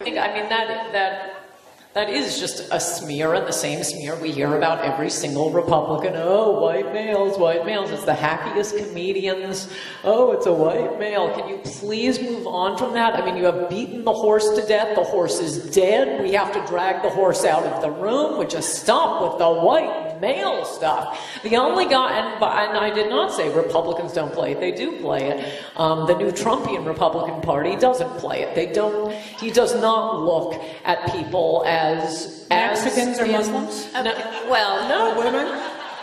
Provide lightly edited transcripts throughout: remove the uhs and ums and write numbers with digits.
I mean, that is just a smear, and the same smear we hear about every single Republican. Oh, white males, white males. It's the happiest comedians. Oh, it's a white male. Can you please move on from that? I mean, you have beaten the horse to death. The horse is dead. We have to drag the horse out of the room. We just stop with the white male stuff. The only guy, and I did not say Republicans don't play it. They do play it. The new Trumpian Republican Party doesn't play it. They don't. He does not look at people as Mexicans or Muslims? No, well, no, Women?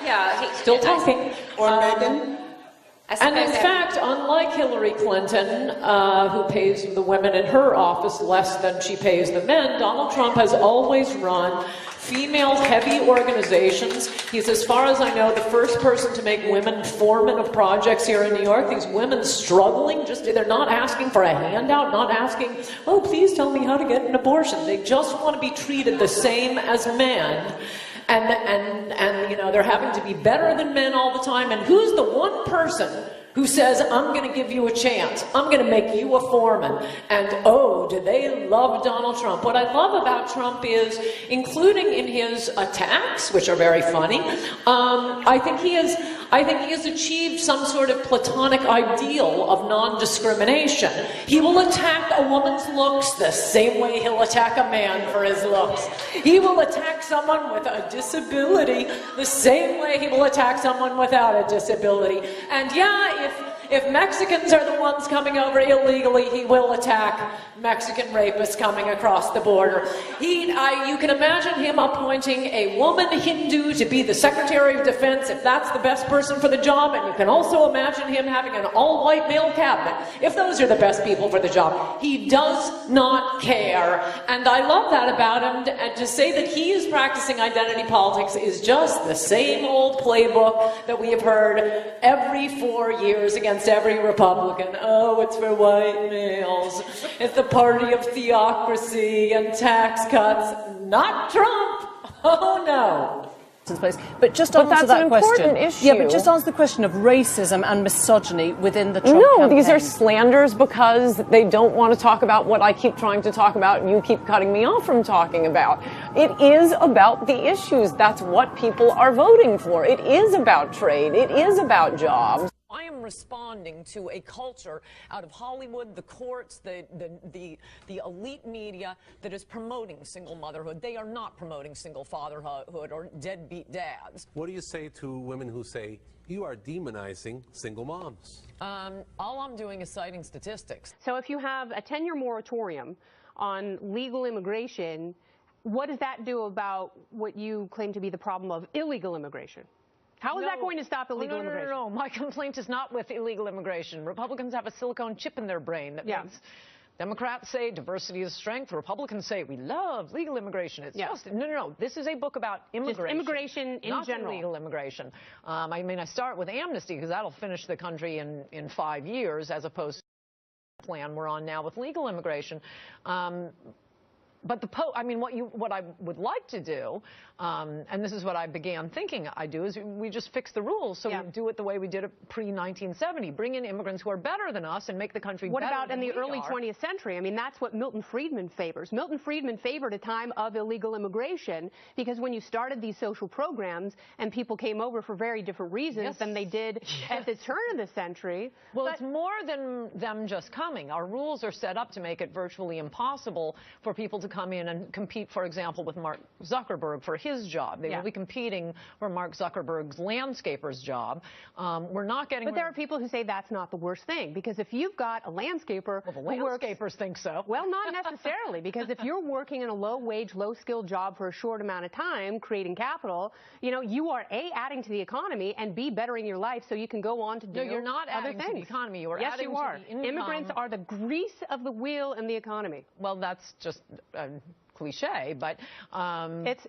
yeah. still talking. Or Megan? And in fact, unlike Hillary Clinton, who pays the women in her office less than she pays the men, Donald Trump has always run female-heavy organizations. He's, as far as I know, the first person to make women foremen of projects here in New York. These women struggling, they're not asking for a handout, not asking, oh, please tell me how to get an abortion. They just want to be treated the same as men. And you know, they're having to be better than men all the time. And who's the one person who says, I'm going to give you a chance. I'm going to make you a foreman. And oh, do they love Donald Trump. What I love about Trump is, including in his attacks, which are very funny, I think he has achieved some sort of platonic ideal of non-discrimination. He will attack a woman's looks the same way he'll attack a man for his looks. He will attack someone with a disability the same way he will attack someone without a disability. And yeah, if Mexicans are the ones coming over illegally, he will attack Mexican rapists coming across the border. You can imagine him appointing a woman Hindu to be the Secretary of Defense if that's the best person for the job, and you can also imagine him having an all-white male cabinet if those are the best people for the job. He does not care, and I love that about him. And to say that he is practicing identity politics is just the same old playbook that we have heard every 4 years against every Republican. Oh, it's for white males. It's the party of theocracy and tax cuts. Not Trump. Oh, no. But just answer that question. Issue. Yeah, but just answer the question of racism and misogyny within the Trump campaign. These are slanders because they don't want to talk about what I keep trying to talk about and you keep cutting me off from talking about. It is about the issues. That's what people are voting for. It is about trade. It is about jobs. I am responding to a culture out of Hollywood, the courts, the elite media that is promoting single motherhood. They are not promoting single fatherhood or deadbeat dads. What do you say to women who say you are demonizing single moms? All I'm doing is citing statistics. So if you have a 10-year moratorium on legal immigration, what does that do about what you claim to be the problem of illegal immigration? How is that going to stop illegal immigration? No. My complaint is not with illegal immigration. Republicans have a silicone chip in their brain that means Democrats say diversity is strength. Republicans say we love legal immigration. It's just no. This is a book about immigration. Just immigration in not general. Illegal immigration. I mean, I start with amnesty because that'll finish the country in 5 years, as opposed to the plan we're on now with legal immigration. But what I would like to do, and this is what I began thinking I do, is we just fix the rules. So we do it the way we did it pre-1970. Bring in immigrants who are better than us and make the country better. What about in the early 20th century? I mean, that's what Milton Friedman favors. Milton Friedman favored a time of illegal immigration because when you started these social programs and people came over for very different reasons than they did at the turn of the century. Well, it's more than them just coming. Our rules are set up to make it virtually impossible for people to come in and compete, for example, with Mark Zuckerberg for his job. They will be competing for Mark Zuckerberg's landscaper's job. We're not getting... But there are people who say that's not the worst thing, because if you've got a landscaper... Well, the landscapers think so. Well, not necessarily, because if you're working in a low-wage, low-skilled job for a short amount of time, creating capital, you know, you are, A, adding to the economy, and B, bettering your life so you can go on to do other things. No, you're not adding to the economy. You are adding to the income. Immigrants are the grease of the wheel in the economy. Well, that's just... cliche, but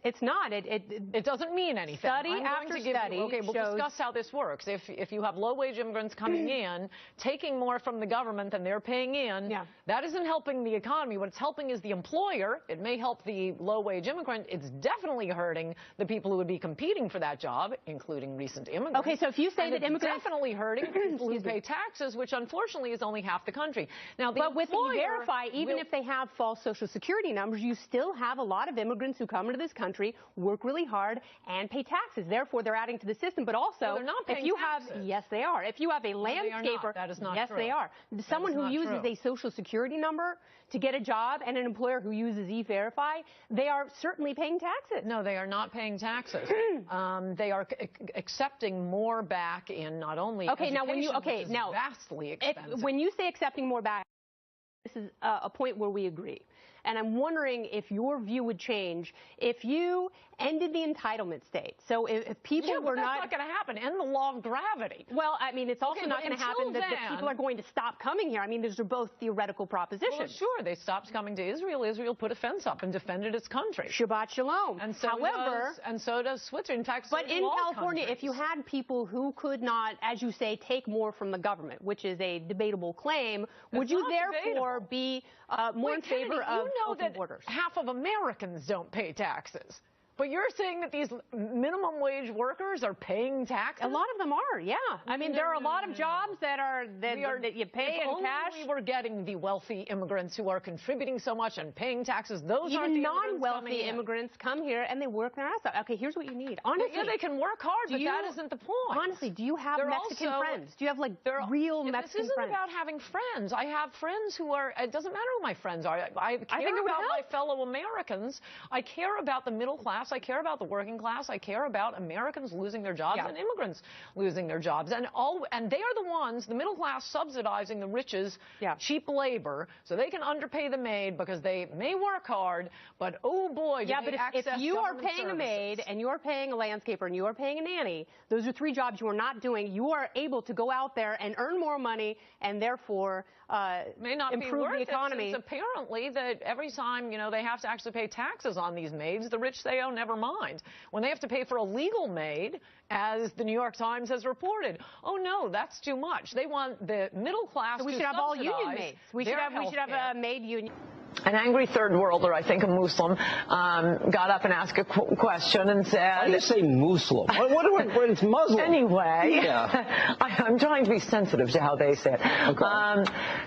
it's not. It doesn't mean anything. Study after study okay, we'll shows, discuss how this works. If you have low-wage immigrants coming in, taking more from the government than they're paying in, that isn't helping the economy. What it's helping is the employer. It may help the low-wage immigrant. It's definitely hurting the people who would be competing for that job, including recent immigrants. Okay, so if you say that immigrants... It's definitely hurting people who pay taxes, which unfortunately is only half the country. Now, but with E-Verify, even if they have false Social Security numbers, you still have a lot of immigrants who come into this country, work really hard, and pay taxes. Therefore, they're adding to the system. But also, they're not paying taxes. Yes, they are. If you have a landscaper, that is not yes, true. They are. Someone who uses a Social Security number to get a job and an employer who uses E-Verify, they are certainly paying taxes. No, they are not paying taxes. They are accepting more back in not only education, which is vastly expensive. When you say accepting more back, this is a point where we agree. And I'm wondering if your view would change if you ended the entitlement state. So if people were not... that's not going to happen. End the law of gravity. Well, I mean, it's also not going to happen that people are going to stop coming here. I mean, those are both theoretical propositions. Well, sure, they stopped coming to Israel. Israel put a fence up and defended its country. Shabbat shalom. And so so does Switzerland. In fact, but in California, if you had people who could not, as you say, take more from the government, which is a debatable claim, would you therefore be more in favor of open borders? Half of Americans don't pay taxes. But you're saying that these minimum wage workers are paying taxes? A lot of them are, yeah. I mean, there are a lot of jobs that you pay in cash. We were getting the wealthy immigrants who are contributing so much and paying taxes. Those aren't the non-wealthy immigrants come here and they work their ass off. Okay, here's what you need. Honestly, yeah, they can work hard, but that isn't the point. Honestly, do you have Mexican friends? Do you have real Mexican friends? This isn't about having friends. I have friends who are. It doesn't matter who my friends are. I care about my fellow Americans. I care about the middle class. I care about the working class. I care about Americans losing their jobs and immigrants losing their jobs. And they are the ones, the middle class, subsidizing the rich's cheap labor so they can underpay the maid because they may work hard, but oh boy, but if you are paying a maid and you're paying a landscaper and you are paying a nanny, those are three jobs you are not doing. You are able to go out there and earn more money and therefore may not improve the economy. It's apparently that every time they have to actually pay taxes on these maids, the rich say, oh, never mind. When they have to pay for a legal maid, as the New York Times has reported, oh no, that's too much. They want the middle class to subsidize. So we should have all union maids. We should have a maid union. An angry third worlder, I think a Muslim, got up and asked a question and said... Why do you say Muslim? What it's Muslim? Anyway, I'm trying to be sensitive to how they say it. Okay.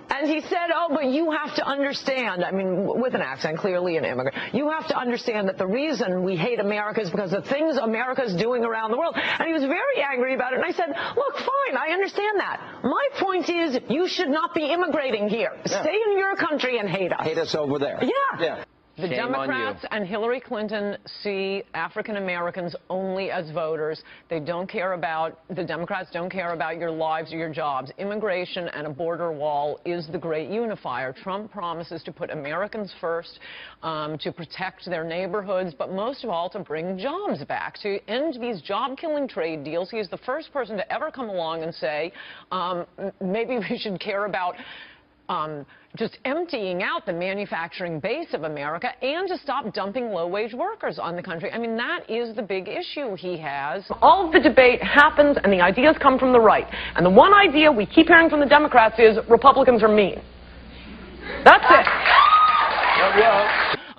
And he said, oh, but you have to understand, I mean, with an accent, clearly an immigrant, you have to understand that the reason we hate America is because of things America's doing around the world. And he was very angry about it. And I said, look, fine, I understand that. My point is you should not be immigrating here. Stay in your country and hate us. Hate us over there. Yeah. The Democrats and Hillary Clinton see African Americans only as voters. The Democrats don't care about your lives or your jobs. Immigration and a border wall is the great unifier. Trump promises to put Americans first, to protect their neighborhoods, but most of all to bring jobs back, to end these job-killing trade deals. He is the first person to ever come along and say, maybe we should care about just emptying out the manufacturing base of America and to stop dumping low-wage workers on the country. I mean, that is the big issue he has. All of the debate happens and the ideas come from the right. And the one idea we keep hearing from the Democrats is Republicans are mean. That's it.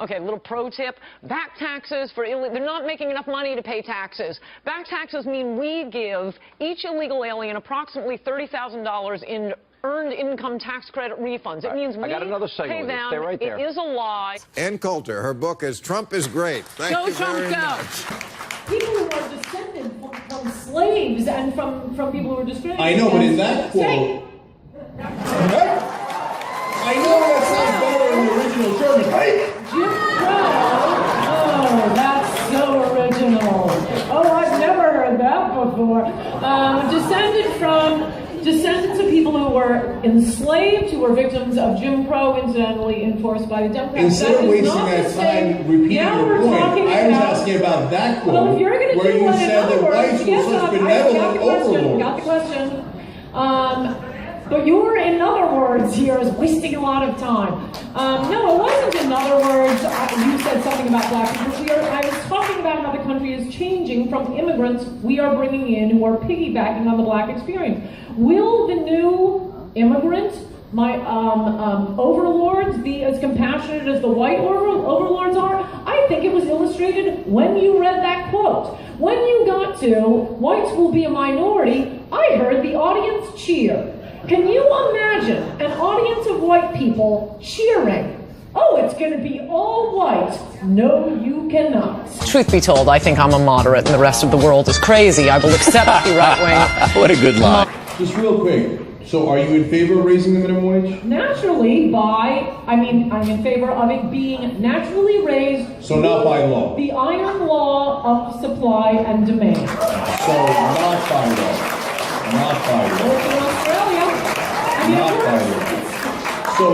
Okay, little pro tip. Back taxes for they're not making enough money to pay taxes. Back taxes mean we give each illegal alien approximately $30,000 in earned income tax credit refunds. It means we got another pay them. Stay right there. It is a lie. Ann Coulter, her book is Trump is Great. Thank you very much. People who are descended from slaves and from people who were destroyed. I know, but in that quote... I know that sounds better in the original German, right? Jim Crow. Oh, that's so original. Oh, I've never heard that before. Descendants of people who were enslaved, who were victims of Jim Crow, incidentally enforced by the Democrats. Instead of wasting that time repeating your point, I was asking about that quote, where you said that whites were such benevolent overlords. Got the question. But your in other words here is wasting a lot of time. No, it wasn't in other words. You said about black people. I was talking about how the country is changing from immigrants we are bringing in who are piggybacking on the black experience. Will the new immigrants, my overlords, be as compassionate as the white overlords are? I think it was illustrated when you read that quote. When you got to, whites will be a minority, I heard the audience cheer. Can you imagine an audience of white people cheering? Oh, it's going to be all white. No, you cannot. Truth be told, I think I'm a moderate and the rest of the world is crazy. I will accept the right wing. What a good line. Just real quick. So are you in favor of raising the minimum wage? Naturally, I'm in favor of it being naturally raised. So not by law? The iron law of supply and demand. So not by law. Not by law. Well, in Australia. Not by law. So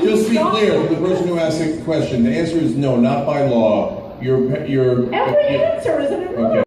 just to be clear, the person who asked the question, the answer is no, not by law. Every answer is an okay.